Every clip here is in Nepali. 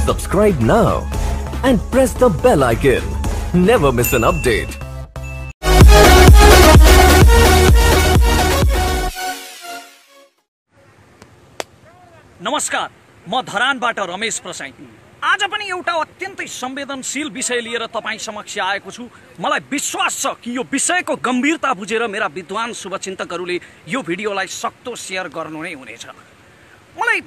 Subscribe now and press the bell icon. Never miss an update. नमस्कार, म धरानबाट रमेश प्रसाई। आज पनि एउटा अत्यन्तै संवेदनशील विषय लिएर तपाईं समक्ष आएको छु। मलाई विश्वास छ कि यो विषयको गम्भीरता बुझेर मेरा विद्वान शुभचिन्तकहरूले यो भिडियोलाई सक्दो शेयर गर्नु नै हुनेछ। मलाई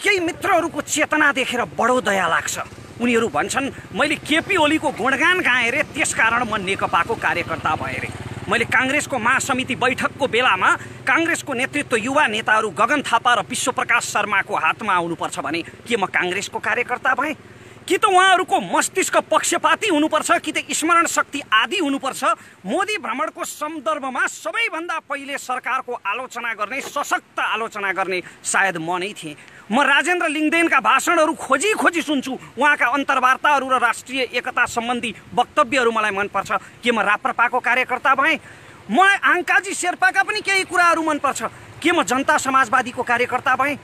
केही मित्रहरूको चेतना देखेर बडो दया लाग्छ। उनीहरू भन्छन् मैले केपी ओलीको गुणगान गाएँ रे, त्यसकारण म नेकपाको कार्यकर्ता भएँ रे। मैले कांग्रेसको महासमिति बैठकको बेलामा कांग्रेसको नेतृत्व युवा नेताहरू गगन थापा र विश्वप्रकाश शर्माको हातमा आउनुपर्छ भने के म कांग्रेसको कार्यकर्ता भएँ? कि त उहाँहरूको मस्तिष्क पक्षपाती हुनुपर्छ, कि त स्मरण शक्ति आदि हुनुपर्छ। मोदी भ्रमणको सन्दर्भमा सबैभन्दा पहिले सरकारको आलोचना गर्ने, सशक्त आलोचना गर्ने सायद म नै थिएँ। म राजेन्द्र लिङ्गदेनका भाषणहरू खोजी खोजी सुन्छु। उहाँका अन्तर्वार्ताहरू र राष्ट्रिय एकता सम्बन्धी वक्तव्यहरू मलाई मनपर्छ। के म राप्रपाको कार्यकर्ता भएँ? मलाई आङ्काजी शेर्पाका पनि केही कुराहरू मनपर्छ। के म जनता समाजवादीको कार्यकर्ता भएँ?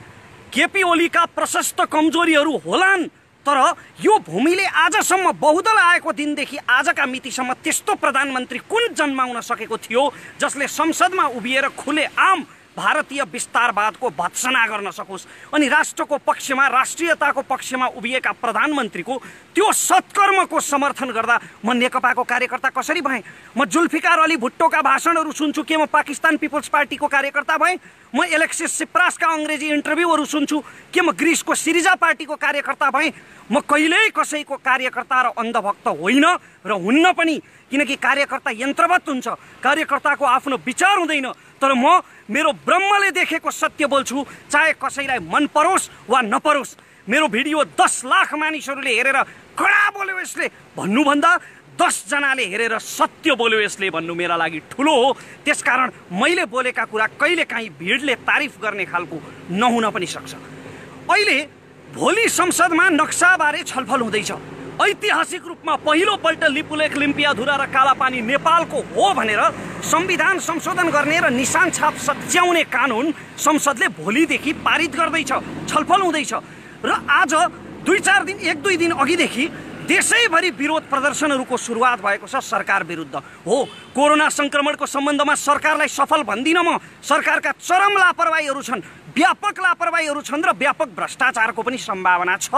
केपी ओलीका प्रशस्त कमजोरीहरू होलान्, तर यो भूमिले आजसम्म बहुदल आएको दिनदेखि आजका मितिसम्म त्यस्तो प्रधानमन्त्री कुन जन्माउन सकेको थियो जसले संसदमा उभिएर खुले आम भारतीय विस्तारवादको भत्सना गर्न सकोस् अनि राष्ट्रको पक्षमा, राष्ट्रियताको पक्षमा उभिएका प्रधानमन्त्रीको त्यो सत्कर्मको समर्थन गर्दा म नेकपाको कार्यकर्ता कसरी भएँ? म जुल्फिकार अली भुट्टोका भाषणहरू सुन्छु। के म पाकिस्तान पिपल्स पार्टीको कार्यकर्ता भएँ? म एलेक्सिस सिप्रासका अङ्ग्रेजी इन्टरभ्यूहरू सुन्छु। के म ग्रिसको सिरिजा पार्टीको कार्यकर्ता भएँ? म कहिल्यै कसैको कार्यकर्ता र अन्धभक्त होइन र हुन्न पनि, किनकि कार्यकर्ता यन्त्रवत हुन्छ। कार्यकर्ताको आफ्नो विचार हुँदैन, तर म मेरो ब्रह्मले देखेको सत्य बोल्छु, चाहे कसैलाई मन परोस् वा नपरोस्। मेरो भिडियो 10 लाख मानिसहरूले हेरेर कडा बोल्यो यसले भन्नुभन्दा 10 जनाले हेरेर सत्य बोल्यो यसले भन्नु मेरा लागि ठुलो हो। त्यसकारण मैले बोलेका कुरा कहिलेकाहीँ भिडले तारिफ गर्ने खालको नहुन पनि सक्छ। अहिले भोलि संसदमा नक्साबारे छलफल हुँदैछ। ऐतिहासिक रूपमा पहिलोपल्ट लिपुलेख, लिम्पियाधुरा र कालापानी नेपालको हो भनेर संविधान संशोधन गर्ने र निशान छाप सच्याउने कानुन संसदले भोलिदेखि पारित गर्दैछ, छलफल हुँदैछ। र आज 1-2 दिन अघिदेखि देशैभरि विरोध प्रदर्शनहरूको सुरुवात भएको छ सरकार विरुद्ध। हो, कोरोना संक्रमणको सम्बन्धमा सरकारलाई सफल भन्दिनँ म। सरकारका चरम लापरवाहीहरू छन्, व्यापक लापरवाहीहरू छन् र व्यापक भ्रष्टाचारको पनि सम्भावना छ।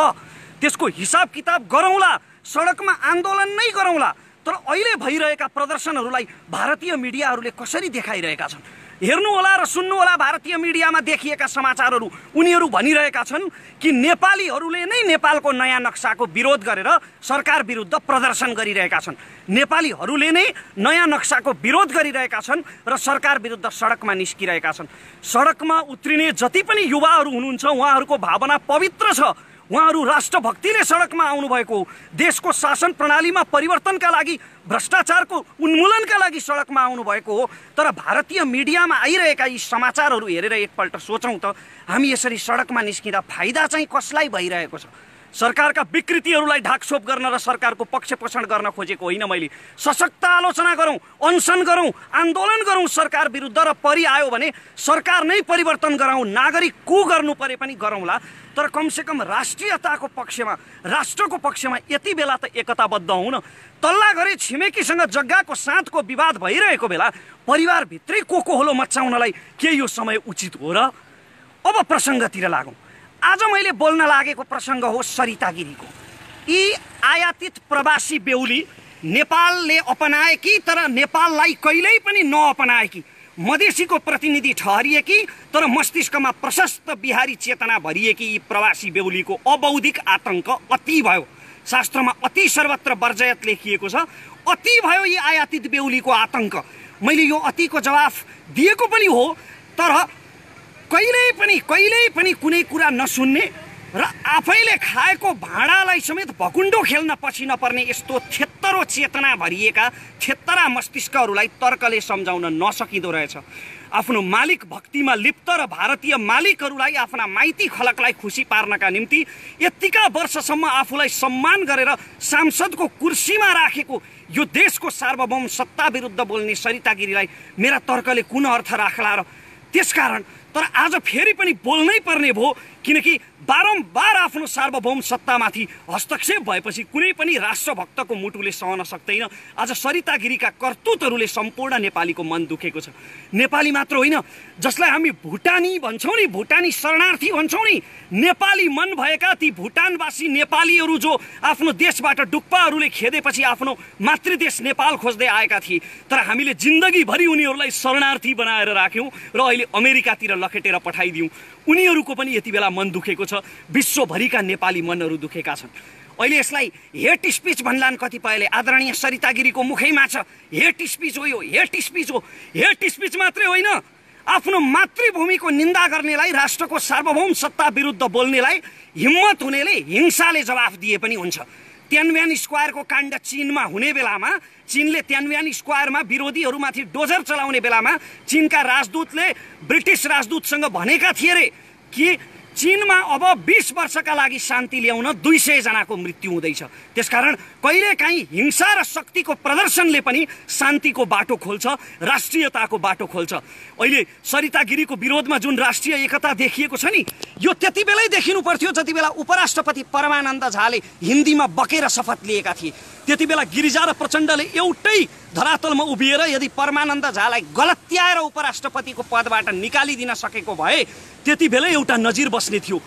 त्यसको हिसाब किताब गरौँला, सडकमा आन्दोलन नै गरौँला। तर अहिले भइरहेका प्रदर्शनहरूलाई भारतीय मिडियाहरूले कसरी देखाइरहेका छन्? हेर्नुहोला र सुन्नुहोला भारतीय मिडियामा देखिएका समाचारहरू। उनीहरू भनिरहेका छन् कि नेपालीहरूले नै नेपालको नयाँ नक्साको विरोध गरेर सरकार विरुद्ध प्रदर्शन गरिरहेका छन्। नेपालीहरूले नै नयाँ नक्साको विरोध गरिरहेका छन् र सरकार विरुद्ध सडकमा निस्किरहेका छन्। सडकमा उत्रिने जति पनि युवाहरू हुनुहुन्छ उहाँहरूको भावना पवित्र छ। उहाँहरू राष्ट्रभक्तिले सडकमा आउनुभएको हो। देशको शासन प्रणालीमा परिवर्तनका लागि, भ्रष्टाचारको उन्मूलनका लागि सडकमा आउनुभएको हो। तर भारतीय मिडियामा आइरहेका यी समाचारहरू हेरेर एकपल्ट सोचौँ त, हामी यसरी सडकमा निस्किँदा फाइदा चाहिँ कसलाई भइरहेको छ? सरकारका विकृतिहरूलाई ढाकछोप गर्न र सरकारको पक्ष पोषण गर्न खोजेको होइन मैले। सशक्त आलोचना गरौँ, अनसन गरौँ, आन्दोलन गरौँ सरकार विरुद्ध, र परिआयो भने सरकार नै परिवर्तन गराउँ, नागरिक कु गर्नु परे पनि गरौँला। तर कमसेकम राष्ट्रियताको पक्षमा, राष्ट्रको पक्षमा यति बेला त एकताबद्ध हुन। तल्ला घरे छिमेकीसँग जग्गाको साथको विवाद भइरहेको बेला परिवारभित्रै कोकोहोलो मचाउनलाई के यो समय उचित हो र? अब प्रसङ्गतिर लागौँ। आज मैले बोल्न लागेको प्रसङ्ग हो सरिता गिरीको। यी आयातित प्रवासी बेहुली नेपालले अपनाएकी तर नेपाललाई कहिल्यै पनि नअपनाएकी, मधेसीको प्रतिनिधि ठहरिएकी तर मस्तिष्कमा प्रशस्त बिहारी चेतना भरिएकी यी प्रवासी बेहुलीको अबौद्धिक आतंक अति भयो। शास्त्रमा अति सर्वत्र वर्जयत लेखिएको छ। अति भयो यी आयातित बेहुलीको आतंक। मैले यो अतिको जवाफ दिएको पनि हो, तर कहिल्यै पनि कुनै कुरा नसुन्ने र आफैले खाएको भाँडालाई समेत भकुण्डो खेल्न पछि नपर्ने यस्तो थेत्तरो चेतना भरिएका थेत्तरा मस्तिष्कहरूलाई तर्कले सम्झाउन नसकिँदो रहेछ। आफ्नो मालिक भक्तिमा लिप्त र भारतीय मालिकहरूलाई, आफ्ना माइती खलकलाई खुसी पार्नका निम्ति यतिका वर्षसम्म आफूलाई सम्मान गरेर सांसदको कुर्सीमा राखेको यो देशको सार्वभौम सत्ता विरुद्ध बोल्ने सरिता गिरीलाई मेरा तर्कले कुन अर्थ राख्ला र? त्यसकारण तर आज फेरि पनि बोल्नै पर्ने भयो किनकि बारम्बार आफ्नो सार्वभौम सत्तामाथि हस्तक्षेप भएपछि कुनै पनि राष्ट्रभक्तको मुटुले सहन सक्दैन। आज सरिता गिरीका करतुतहरूले सम्पूर्ण नेपालीको मन दुखेको छ। नेपाली मात्र होइन, जसलाई हामी भुटानी भन्छौँ नि, भुटानी शरणार्थी भन्छौँ नि, नेपाली मन भएका ती भुटानवासी नेपालीहरू जो आफ्नो देशबाट डुक्पाहरूले खेदेपछि आफ्नो मातृदेश नेपाल खोज्दै आएका थिए, तर हामीले जिन्दगीभरि उनीहरूलाई शरणार्थी बनाएर राख्यौँ र अहिले अमेरिकातिर लखेटेर पठाइदियौँ। उनीहरूको पनि यति बेला मन दुखेको छ। विश्वभरिका नेपाली मनहरू दुखेका छन्। अहिले यसलाई हेट स्पिच भन्लान् कतिपयले। आदरणीय सरिता गिरीको मुखैमा छ हेट स्पिच हो, यो हेट स्पिच हो। हेट स्पिच मात्रै होइन, आफ्नो मातृभूमिको निन्दा गर्नेलाई, राष्ट्रको सार्वभौम सत्ता विरुद्ध बोल्नेलाई हिम्मत हुनेले हिंसाले जवाफ दिए पनि हुन्छ। त्यानम्यान स्क्वायरको काण्ड चीनमा हुने बेलामा, चीनले त्यानम्यान स्क्वायरमा विरोधीहरूमाथि डोजर चलाउने बेलामा चीनका राजदूतले ब्रिटिस राजदूतसँग भनेका थिए रे कि चीनमा अब 20 वर्षका लागि शान्ति ल्याउन 200 जनाको मृत्यु हुँदैछ। त्यसकारण कहिलेकाहीँ हिंसा र शक्तिको प्रदर्शनले पनि शान्तिको बाटो खोल्छ, राष्ट्रियताको बाटो खोल्छ। अहिले सरिता गिरीको विरोधमा जुन राष्ट्रिय एकता देखिएको छ नि, यो त्यति बेलै देखिनु पर्थ्यो जति बेला उपराष्ट्रपति परमानन्द झाले हिन्दीमा बकेर शपथ लिएका थिए। त्यति बेला गिरिजा र प्रचण्डले एउटै धरातलमा उभिएर यदि परमानन्द झालाई गलत्याएर उपराष्ट्रपतिको पदबाट निकालिदिन सकेको भए त्यति बेला एउटा नजिर बस्ने थियो।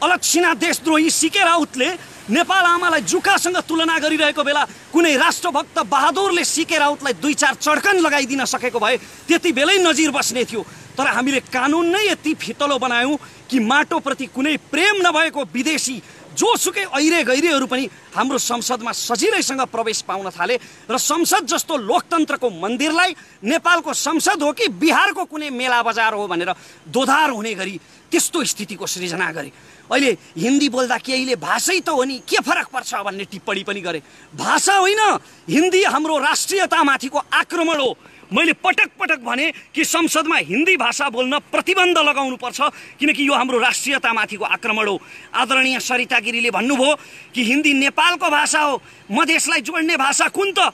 अलक्षिणा देशद्रोही सीके राउतले नेपाल आमालाई जुकासँग तुलना गरिरहेको बेला कुनै राष्ट्रभक्त बहादुरले सीके राउतलाई 2-4 चड्कन लगाइदिन सकेको भए त्यति बेलै नजिर बस्ने थियो। तर हामीले कानुन नै यति फितलो बनायौँ कि माटोप्रति कुनै प्रेम नभएको विदेशी जोसुकै ऐरे गैरेहरू पनि हाम्रो संसदमा सजिलैसँग प्रवेश पाउन थाले र संसद जस्तो लोकतन्त्रको मन्दिरलाई नेपालको संसद हो कि बिहारको कुनै मेला बजार हो भनेर दोधार हुने गरी त्यस्तो स्थितिको सृजना गरे। अहिले हिन्दी बोल्दा केहीले भाषै त हो नि, के फरक पर्छ भन्ने टिप्पणी पनि गरे। भाषा होइन, हिन्दी हाम्रो राष्ट्रियतामाथिको आक्रमण हो। मैले पटक पटक भने कि संसदमा हिन्दी भाषा बोल्न प्रतिबन्ध लगाउनुपर्छ, किनकि यो हाम्रो राष्ट्रियतामाथिको आक्रमण हो। आदरणीय सरिता गिरीले भन्नुभयो कि हिन्दी नेपालको भाषा हो, मधेसलाई जोड्ने भाषा कुन त?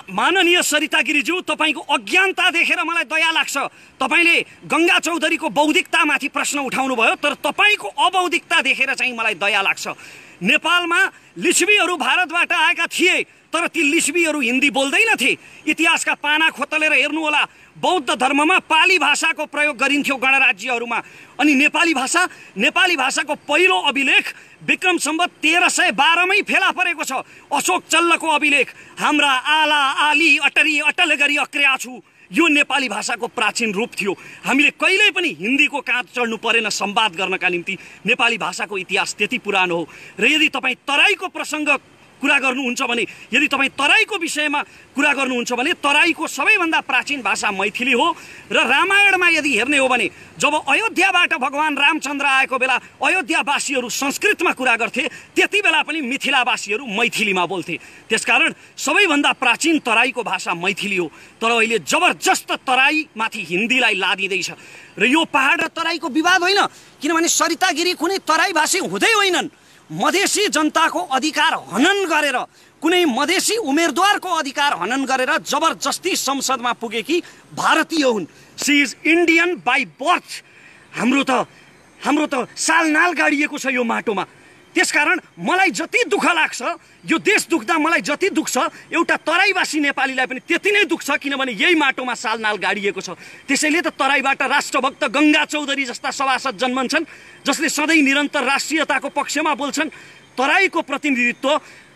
माननीय सरिता गिरीज्यू, तपाईँको अज्ञानता देखेर मलाई दया लाग्छ। तपाईँले गङ्गा चौधरीको बौद्धिकतामाथि प्रश्न उठाउनु भयो, तर तपाईँको अबौद्धिकता देखेर चाहिँ मलाई दया लाग्छ। नेपालमा लिच्छवीहरू भारतबाट आएका थिए, तर ती लिच्छवीहरू हिन्दी बोल्दैनथे। इतिहासका पाना खोतलेर हेर्नुहोला, बौद्ध धर्ममा पाली भाषाको प्रयोग गरिन्थ्यो गणराज्यहरूमा। अनि नेपाली भाषाको पहिलो अभिलेख विक्रम सम्वत 1312मै फेला परेको छ। अशोक चल्लको अभिलेख, हाम्रा आला आली अटरी अटल गरी अक्र्या छु, यो नेपाली भाषाको प्राचीन रूप थियो। हामीले कहिल्यै पनि हिन्दीको काँध चढ्नु परेन संवाद गर्नका निम्ति। नेपाली भाषाको इतिहास त्यति पुरानो हो। र यदि तपाईँ तराईको प्रसङ्ग कुरा गर्नुहुन्छ भने, यदि तपाईँ तराईको विषयमा कुरा गर्नुहुन्छ भने, तराईको सबैभन्दा प्राचीन भाषा मैथिली हो। र रामायणमा यदि हेर्ने हो भने, जब अयोध्याबाट भगवान रामचन्द्र आएको बेला अयोध्यावासीहरू संस्कृतमा कुरा गर्थे, त्यति बेला पनि मिथिलावासीहरू मैथिलीमा बोल्थे। त्यसकारण सबैभन्दा प्राचीन तराईको भाषा मैथिली हो। तर अहिले जबरजस्त तराईमाथि हिन्दीलाई लादिँदैछ। र यो पहाड र तराईको विवाद होइन, किनभने सरिता गिरी कुनै तराई भाषी हुँदै होइनन्। मधेसी जनताको अधिकार हनन गरेर, कुनै मधेसी उम्मेदवारको अधिकार हनन गरेर जबरजस्ती संसदमा पुगेकी भारतीय हुन्। She is Indian by birth. हाम्रो त सालनाल गाडिएको छ यो माटोमा। त्यसकारण मलाई जति दुःख लाग्छ, यो देश दुख्दा मलाई जति दुख्छ, एउटा तराईवासी नेपालीलाई पनि त्यति नै दुख्छ, किनभने यही माटोमा सालनाल गाडिएको छ। त्यसैले त तराईबाट राष्ट्रभक्त गङ्गा चौधरी जस्ता सभासद जन्मन्छन्, जसले सधैँ निरन्तर राष्ट्रियताको पक्षमा बोल्छन्। तराईको प्रतिनिधित्व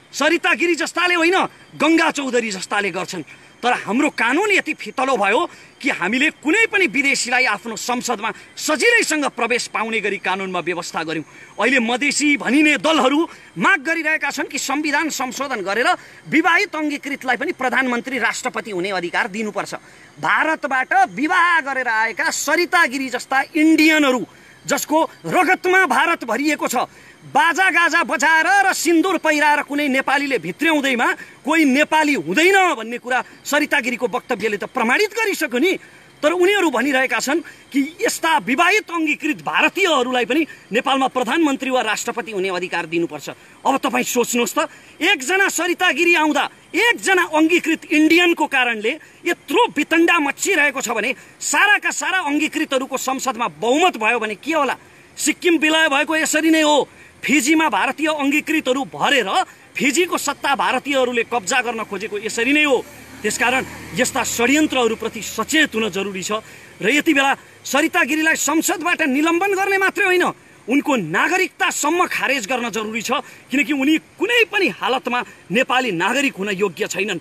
सरिता गिरी जस्ताले होइन, गङ्गा चौधरी जस्ताले गर्छन्। तर हाम्रो कानुन यति फितलो भयो कि हामीले कुनै पनि विदेशीलाई आफ्नो संसदमा सजिलैसँग प्रवेश पाउने गरी कानुनमा व्यवस्था गर्यौँ। अहिले मधेसी भनिने दलहरू माग गरिरहेका छन् कि संविधान संशोधन गरेर विवाहित अङ्गीकृतलाई पनि प्रधानमन्त्री राष्ट्रपति हुने अधिकार दिनुपर्छ। भारतबाट विवाह गरेर आएका सरिता गिरी जस्ता इन्डियनहरू, जसको रगतमा भारत भरिएको छ, बाजा गाजा बजाएर र सिन्दुर पहिराएर कुनै नेपालीले भित्र्याउँदैमा कोही नेपाली हुँदैन भन्ने कुरा सरिता गिरीको वक्तव्यले त प्रमाणित गरिसक्यो नि। तर उनीहरू भनिरहेका छन् कि यस्ता विवाहित अङ्गीकृत भारतीयहरूलाई पनि नेपालमा प्रधानमन्त्री वा राष्ट्रपति हुने अधिकार दिनुपर्छ। अब तपाईँ सोच्नुहोस् त, एकजना सरिता गिरी आउँदा एकजना अङ्गीकृत इन्डियनको कारणले यत्रो वितण्डा मच्चिरहेको छ भने, साराका सारा अङ्गीकृतहरूको संसदमा बहुमत भयो भने के होला? सिक्किम विलय भएको यसरी नै हो। फिजीमा भारतीय अङ्गीकृतहरू भरेर फिजीको सत्ता भारतीयहरूले कब्जा गर्न खोजेको यसरी नै हो। त्यसकारण यस्ता षड्यन्त्रहरूप्रति सचेत हुन जरुरी छ र यति बेला सरिता गिरीलाई संसदबाट निलम्बन गर्ने मात्रै होइन, उनको नागरिकतासम्म खारेज गर्न जरुरी छ, किनकि उनी कुनै पनि हालतमा नेपाली नागरिक हुन योग्य छैनन्।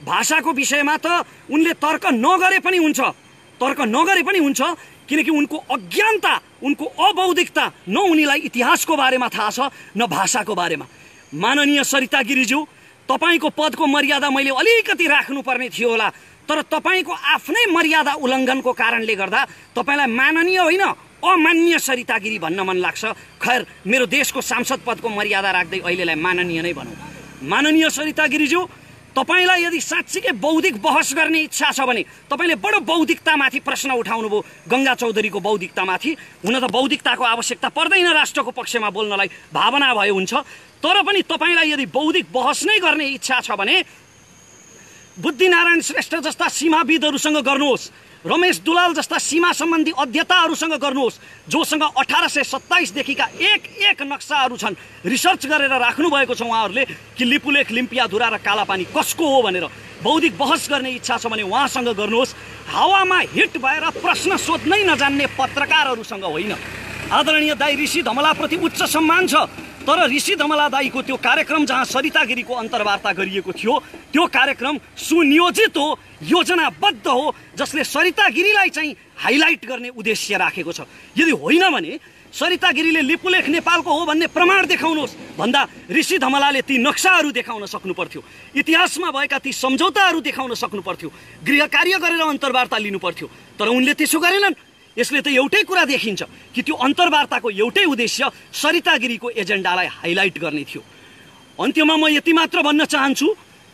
भाषाको विषयमा त उनले तर्क नगरे पनि हुन्छ, किनकि उनको अज्ञानता, उनको अबौद्धिकता, न उनीलाई इतिहासको बारेमा थाहा छ न भाषाको बारेमा। माननीय सरिता गिरीज्यू, तपाईको पदको मर्यादा मैले अलिकति राख्नुपर्ने थियो होला, तर तपाईको आफ्नै मर्यादा उल्लङ्घनको कारणले गर्दा तपाईलाई माननीय होइन अमान्य सरिता गिरी भन्न मन लाग्छ। खैर, मेरो देशको सांसद पदको मर्यादा राख्दै अहिलेलाई माननीय नै भनौँ। माननीय सरिता गिरीज्यू, तपाईलाई यदि साँच्चीकै बौद्धिक बहस गर्ने इच्छा छ भने तपाईले बडो बौद्धिकतामाथि प्रश्न उठाउनुभयो, गङ्गा चौधरीको बौद्धिकतामाथि। हुन त बौद्धिकताको आवश्यकता पर्दैन राष्ट्रको पक्षमा बोल्नलाई, भावना भए हुन्छ, तर पनि तपाईलाई यदि बौद्धिक बहस नै गर्ने इच्छा छ भने बुद्धिनारायण श्रेष्ठ जस्ता सीमाविदहरूसँग गर्नुहोस्, रमेश दुलाल जस्ता सीमा सम्बन्धी अध्येताहरूसँग गर्नुहोस्, जोसँग 1827 देखिका एक नक्साहरू छन्, रिसर्च गरेर राख्नु भएको छ उहाँहरूले कि लिपुलेख, लिम्पियाधुरा र कालापानी कसको हो भनेर। बौद्धिक बहस गर्ने इच्छा छ भने उहाँसँग गर्नुहोस्। हावामा हिट भएर प्रश्न सोध्नै नजान्ने पत्रकारहरूसँग होइन। आदरणीय दाई ऋषि धमलाप्रति उच्च सम्मान छ, तर ऋषि धमला दाईको त्यो कार्यक्रम जहाँ सरिता गिरीको अन्तर्वार्ता गरिएको थियो, त्यो कार्यक्रम सुनियोजित हो, योजनाबद्ध हो, जसले सरिता गिरीलाई चाहिँ हाइलाइट गर्ने उद्देश्य राखेको छ। यदि होइन भने सरिता गिरीले लिपुलेख नेपालको हो भन्ने प्रमाण देखाउनुहोस् भन्दा ऋषि धमलाले ती नक्साहरू देखाउन सक्नु पर्थ्यो, इतिहासमा भएका ती सम्झौताहरू देखाउन सक्नु पर्थ्यो, गृह कार्य गरेर अन्तर्वार्ता लिनु पर्थ्यो, तर उनले त्यसो गरेनन्। यसले त एउटै कुरा देखिन्छ कि त्यो अन्तर्वार्ताको एउटै उद्देश्य सरिता गिरीको एजेन्डालाई हाइलाइट गर्ने थियो। अन्त्यमा म यति मात्र भन्न चाहन्छु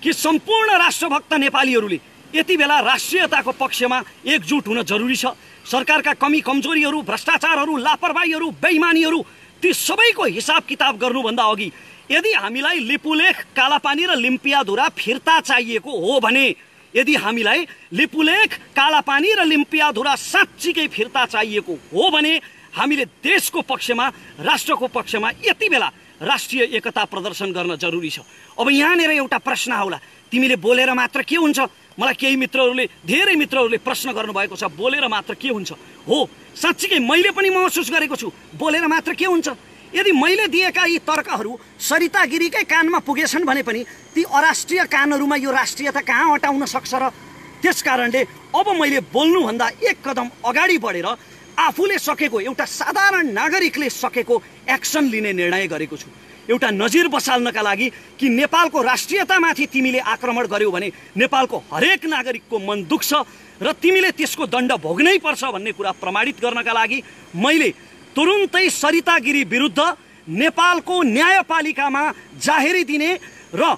कि सम्पूर्ण राष्ट्रभक्त नेपालीहरूले यति बेला राष्ट्रियताको पक्षमा एकजुट हुन जरुरी छ। सरकारका कमी कमजोरीहरू, भ्रष्टाचारहरू, लापरवाहीहरू, बेइमानीहरू, ती सबैको हिसाब किताब गर्नुभन्दा अघि यदि हामीलाई लिपुलेख, कालापानी र लिम्पियाधुरा फिर्ता चाहिएको हो भने, यदि हामीलाई लिपुलेख, कालापानी र लिम्पियाधुरा साँच्चीकै फिर्ता चाहिएको हो भने हामीले देशको पक्षमा, राष्ट्रको पक्षमा यति बेला राष्ट्रिय एकता प्रदर्शन गर्न जरुरी छ। अब यहाँनिर एउटा प्रश्न आउला, तिमीले बोलेर मात्र के हुन्छ? मलाई केही मित्रहरूले, धेरै मित्रहरूले प्रश्न गर्नुभएको छ, बोलेर मात्र के हुन्छ? हो, साँच्चीकै मैले पनि महसुस गरेको छु, बोलेर मात्र के हुन्छ? यदि मैले दिएका यी तर्कहरू सरिता गिरीकै कानमा पुगेछन् भने पनि ती अराष्ट्रिय कानहरूमा यो राष्ट्रियता कहाँ हटाउन सक्छ र? त्यसकारणले अब मैले बोल्नुभन्दा एक कदम अगाडि बढेर आफूले सकेको, एउटा साधारण नागरिकले सकेको एक्सन लिने निर्णय गरेको छु। एउटा नजिर बसाल्नका लागि कि नेपालको राष्ट्रियतामाथि तिमीले आक्रमण गर्यौ भने नेपालको हरेक नागरिकको मन दुख्छ र तिमीले त्यसको दण्ड भोग्नै पर्छ भन्ने कुरा प्रमाणित गर्नका लागि मैले तुरुन्तै सरिता गिरी विरुद्ध नेपालको न्यायपालिकामा जाहेरी दिने र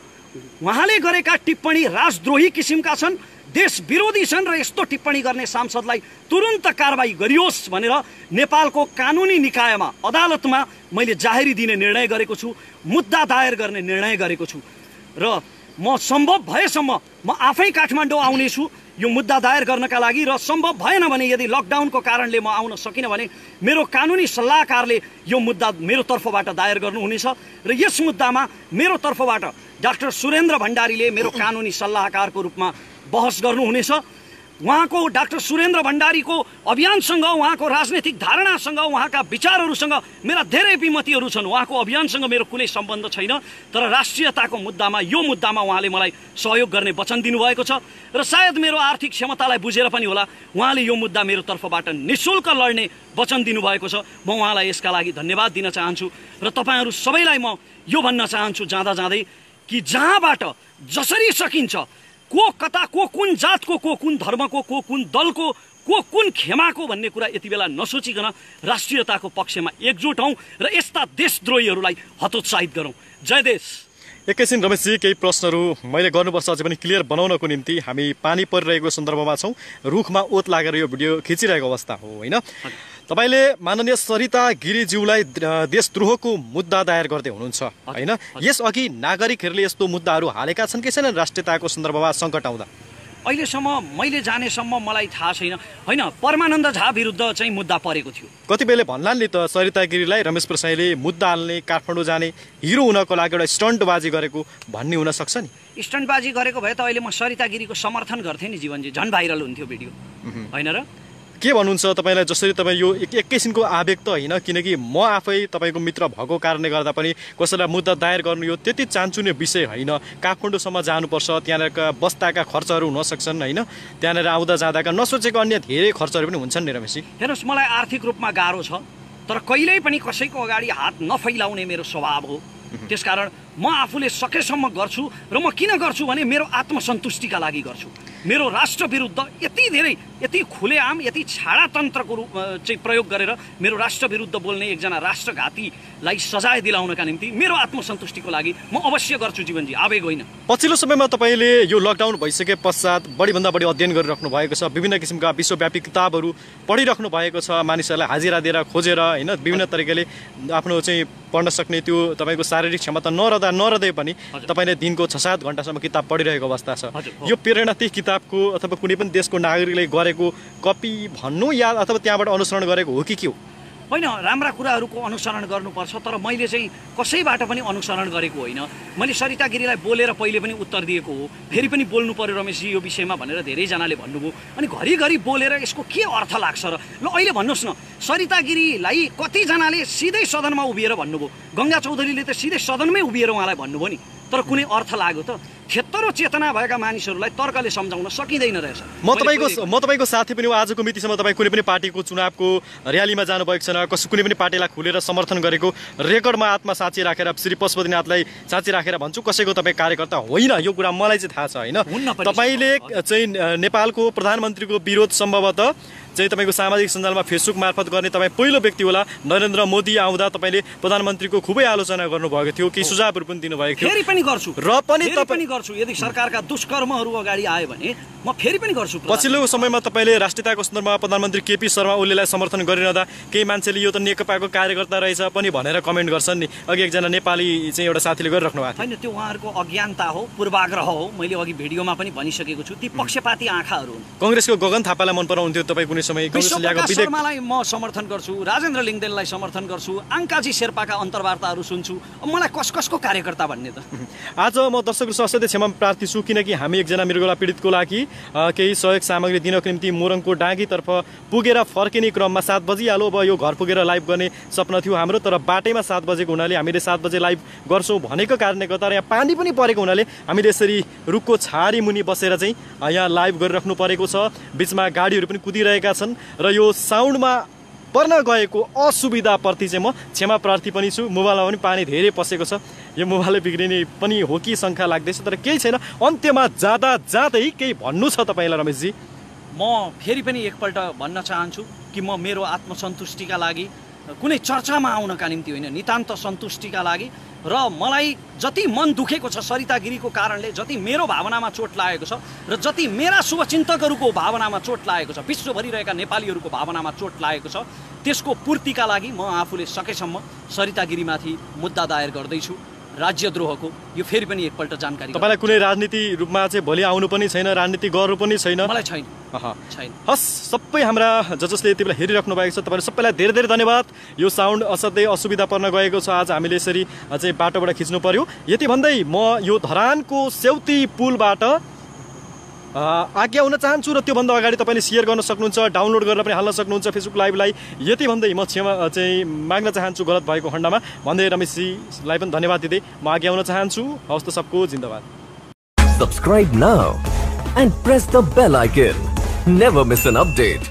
उहाँले गरेका टिप्पणी राजद्रोही किसिमका छन्, देश विरोधी छन् र यस्तो टिप्पणी गर्ने सांसदलाई तुरुन्त कारबाही गरियोस् भनेर नेपालको कानुनी निकायमा, अदालतमा मैले जाहेरी दिने निर्णय गरेको छु, मुद्दा दायर गर्ने निर्णय गरेको छु र म सम्भव भएसम्म म आफै काठमाडौँ आउनेछु यो मुद्दा दायर गर्नका लागि। र सम्भव भएन भने, यदि लकडाउनको कारणले म आउन सकिनँ भने मेरो कानुनी सल्लाहकारले यो मुद्दा मेरो तर्फबाट दायर गर्नुहुनेछ र यस मुद्दामा मेरो तर्फबाट डाक्टर सुरेन्द्र भण्डारीले मेरो कानुनी सल्लाहकारको रूपमा बहस गर्नुहुनेछ। उहाँको, डाक्टर सुरेन्द्र भण्डारीको अभियानसँग, उहाँको राजनैतिक धारणासँग, उहाँका विचारहरूसँग मेरा धेरै विमतिहरू छन्। उहाँको अभियानसँग मेरो कुनै सम्बन्ध छैन, तर राष्ट्रियताको मुद्दामा, यो मुद्दामा उहाँले मलाई सहयोग गर्ने वचन दिनुभएको छ र सायद मेरो आर्थिक क्षमतालाई बुझेर पनि होला उहाँले यो मुद्दा मेरो तर्फबाट निःशुल्क लड्ने वचन दिनुभएको छ। म उहाँलाई यसका लागि धन्यवाद दिन चाहन्छु र तपाईँहरू सबैलाई म यो भन्न चाहन्छु जाँदा जाँदै कि जहाँबाट जसरी सकिन्छ, को कता, को कुन जातको, को कुन धर्मको, को कुन दलको, को कुन खेमाको भन्ने कुरा यति बेला नसोचिकन राष्ट्रियताको पक्षमा एकजुट हौँ र यस्ता देशद्रोहीहरूलाई हतोत्साहित गरौँ। जय देश। एकैछिन रमेशजी, केही प्रश्नहरू मैले गर्नुपर्छ अझै पनि क्लियर बनाउनको निम्ति। हामी पानी परिरहेको सन्दर्भमा छौँ, रुखमा ओत लागेर यो भिडियो खिचिरहेको अवस्था हो, होइन? तपाईँले माननीय सरिता गिरीज्यूलाई देशद्रोहको मुद्दा दायर गर्दै हुनुहुन्छ, होइन? यसअघि नागरिकहरूले यस्तो मुद्दाहरू हालेका छन् कि छैनन् राष्ट्रियताको सन्दर्भमा सङ्कट आउँदा? अहिलेसम्म मैले जानेसम्म मलाई थाहा छैन। होइन, परमानन्द झा विरुद्ध चाहिँ मुद्दा परेको थियो। कतिपयले भन्लान् नि त सरिता गिरीलाई रमेश प्रसाईले मुद्दा हाल्ने, काठमाडौँ जाने, हिरो हुनको लागि एउटा स्टन्टबाजी गरेको भन्ने हुन सक्छ नि। स्टन्टबाजी गरेको भए त अहिले म सरिता गिरीको समर्थन गर्थेँ नि जीवनजी, झन् भाइरल हुन्थ्यो भिडियो, होइन र? के भन्नुहुन्छ तपाईँलाई? जसरी तपाईँ यो एक किसिमको आवेग त होइन, किनकि म आफै तपाईँको मित्र भएको कारणले गर्दा पनि कसैलाई मुद्दा दायर गर्नु यो त्यति चान्चुने विषय होइन। काठमाडौँसम्म जानुपर्छ, त्यहाँनिरका बस्दाका खर्चहरू हुन सक्छन्, होइन? त्यहाँनिर आउँदा जाँदाका नसोचेको अन्य धेरै खर्चहरू पनि हुन्छन् नि रमेशजी। हेर्नुहोस्, मलाई आर्थिक रूपमा गाह्रो छ, तर कहिल्यै पनि कसैको अगाडि हात नफैलाउने मेरो स्वभाव हो। त्यसकारण म आफूले सकेसम्म गर्छु, र म किन गर्छु भने मेरो आत्मसन्तुष्टिका लागि गर्छु। मेरो राष्ट्र विरुद्ध यति धेरै, यति खुलेआम, यति छाडातन्त्रको रूप चाहिँ प्रयोग गरेर मेरो राष्ट्र विरुद्ध बोल्ने एकजना राष्ट्रघातीलाई सजाय दिलाउनका निम्ति मेरो आत्मसन्तुष्टिको लागि म अवश्य गर्छु जीवनजी, आवेग होइन। पछिल्लो समयमा तपाईँले यो लकडाउन भइसके पश्चात बढीभन्दा बढी अध्ययन गरिराख्नु भएको छ, विभिन्न किसिमका विश्वव्यापी किताबहरू पढिराख्नु भएको छ, मानिसहरूलाई हाजिरा दिएर खोजेर, होइन, विभिन्न तरिकाले आफ्नो चाहिँ पढ्न सक्ने त्यो तपाईँको शारीरिक क्षमता नरहँदै पनि तपाईँले दिनको 6-7 घन्टासम्म किताब पढिरहेको अवस्था छ। यो प्रेरणा त्यही किताबको अथवा कुनै पनि देशको नागरिकले गरेको कपी भन्नु या अथवा त्यहाँबाट अनुसरण गरेको हो कि के हो? होइन, राम्रा कुराहरूको अनुसरण गर्नुपर्छ, तर मैले चाहिँ कसैबाट पनि अनुसरण गरेको होइन। मैले सरिता गिरीलाई बोलेर पहिले पनि उत्तर दिएको हो, फेरि पनि बोल्नु पर्यो रमेशजी यो विषयमा भनेर धेरैजनाले भन्नुभयो। अनि घरिघरि बोलेर यसको के अर्थ लाग्छ र? ल अहिले भन्नुहोस् न, सरिता गिरीलाई कतिजनाले सिधै सदनमा उभिएर भन्नुभयो, गङ्गा चौधरीले त सिधै सदनमै उभिएर उहाँलाई भन्नुभयो नि, तर कुनै अर्थ लाग्यो त? क्षेत्र चेतना भएका मानिसहरूलाई तर्कले सम्झाउन सकिँदैन रहेछ। म तपाईँको साथी पनि हो। आजको मितिसम्म तपाईँ कुनै पनि पार्टीको चुनावको र्यालीमा जानुभएको छैन, कुनै पनि पार्टीलाई खुलेर समर्थन गरेको रेकर्डमा आत्मा साँची राखेर श्री पशुपतिनाथलाई साँची राखेर भन्छु, कसैको तपाईँ कार्यकर्ता होइन, यो कुरा मलाई चाहिँ थाहा छ, होइन? तपाईँले चाहिँ नेपालको प्रधानमन्त्रीको विरोध सम्भवतः चाहिँ तपाईँको सामाजिक सञ्जालमा फेसबुक मार्फत गर्ने तपाईँ पहिलो व्यक्ति होला। नरेन्द्र मोदी आउँदा तपाईँले प्रधानमन्त्रीको खुबै आलोचना गर्नुभएको थियो, केही सुझावहरू पनि दिनुभएको थियो। फेरि पनि गर्छु, र पनि तपाईँ गर्छु, यदि सरकारका दुष्कर्महरू अगाडि आयो भने म फेरि पनि गर्छु। पछिल्लो समयमा तपाईँले राष्ट्रियताको सन्दर्भमा प्रधानमन्त्री केपी शर्मा ओलीलाई समर्थन गरिरहँदा केही मान्छेले यो त नेकपाको कार्यकर्ता रहेछ पनि भनेर कमेन्ट गर्छन् नि। अघि एकजना नेपाली चाहिँ एउटा साथीले गरिराख्नु भएको थियो। होइन, त्यो उहाँहरूको अज्ञानता हो, पूर्वाग्रह हो। मैले अघि भिडियोमा पनि भनिसकेको छु, ती पक्षपाती आँखाहरू हुन्। कङ्ग्रेसको गगन थापालाई मन पराउँथ्यो तपाईँ कुनै समय? शर्मालाई म समर्थन गर्छु, राजेन्द्र लिङ्गदेनलाई समर्थन गर्छु, आङ्काजी शेर्पाका अन्तर्वार्ताहरू सुन्छु। मलाई कसको कार्यकर्ता भन्ने त? आज म दर्शकहरू असाध्यै क्षमा प्रार्थी छु, किनकि हामी एकजना मृगौला पीडितको लागि केही सहयोग सामग्री दिनको निम्ति मोरङको डाँगीतर्फ पुगेर फर्किने क्रममा 7 बजिहाल्यो। अब यो घर पुगेर लाइभ गर्ने सपना थियो हाम्रो, तर बाटैमा 7 बजेको हुनाले हामीले 7 बजे लाइभ गर्छौँ भनेको कारणले गर्दा र यहाँ पानी पनि परेको हुनाले हामीले यसरी रुखको छारी मुनि बसेर चाहिँ यहाँ लाइभ गरिराख्नु परेको छ। बिचमा गाडीहरू पनि कुदिरहेका छन् र यो साउन्डमा पर्न गएको असुविधाप्रति चाहिँ म क्षमा प्रार्थी पनि छु। मोबाइलमा पनि पानी धेरै पसेको छ, यो मोबाइल बिग्रिने पनि हो कि शङ्का लाग्दैछ, तर केही छैन। अन्त्यमा जाँदै केही भन्नु छ तपाईँलाई रमेशजी? म फेरि पनि एकपल्ट भन्न चाहन्छु कि म मेरो आत्मसन्तुष्टिका लागि कुनै चर्चामा आउनका निम्ति होइन, नितान्त सन्तुष्टिका लागि। र मलाई जति मन दुखेको छ सरिता गिरीको कारणले, जति मेरो भावनामा चोट लागेको छ र जति मेरा शुभचिन्तकहरूको भावनामा चोट लागेको छ, विश्वभरि रहेका नेपालीहरूको भावनामा चोट लागेको छ, त्यसको पूर्तिका लागि म आफूले सकेसम्म सरिता गिरीमाथि मुद्दा दायर गर्दैछु, राज्यद्रोहको। यो फेरि पनि एकपल्ट जानकारी। तपाईँलाई कुनै राजनीति रूपमा चाहिँ भोलि आउनु पनि छैन, राजनीति गर्नु पनि छैन? मलाई छैन। हस्, सबै हाम्रा जसले यति बेला हेरिराख्नु भएको छ तपाईँहरू सबैलाई धेरै धेरै धन्यवाद। यो साउन्ड असाध्यै असुविधा पर्न गएको छ, आज हामीले यसरी चाहिँ बाटोबाट खिच्नु पर्यो। यति भन्दै म यो धरानको सेउती पुलबाट आज्ञा हुन चाहन्छु, र त्योभन्दा अगाडि तपाईँले सेयर गर्न सक्नुहुन्छ, डाउनलोड गरेर पनि हाल्न सक्नुहुन्छ फेसबुक लाइभलाई। यति भन्दै म क्षमा चाहिँ माग्न चाहन्छु गलत भएको खण्डमा भन्दै रमेशजीलाई पनि धन्यवाद दिँदै म आज्ञा हुन चाहन्छु। हवस् त, सबको जिन्दाबाद। Subscribe now and press the bell icon. Never miss an update.